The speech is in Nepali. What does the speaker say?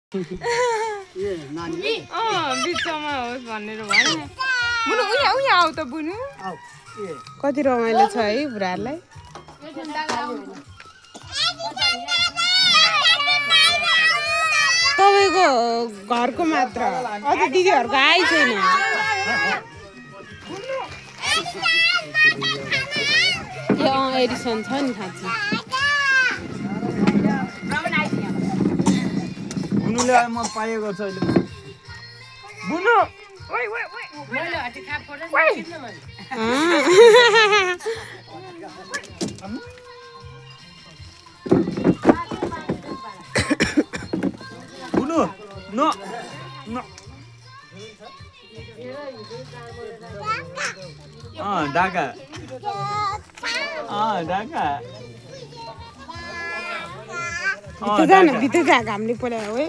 ए नानी बिचमा होस् भनेर भने बुनु उया आउ त बुनु आउ ए कति रमाइलो छ है बुढाहरुलाई तपाईको घरको मात्र अझ दिदीहरुको आइ छैन यो एडिसन छ नि साँच्चै बुनुले म पाएको छ अहिले बुनु ओइ ओइ ओइ मैले हटी खा पर्छ किन मैले बुनु न न ढाका ढाका भित्र जा घामले पल्यायो है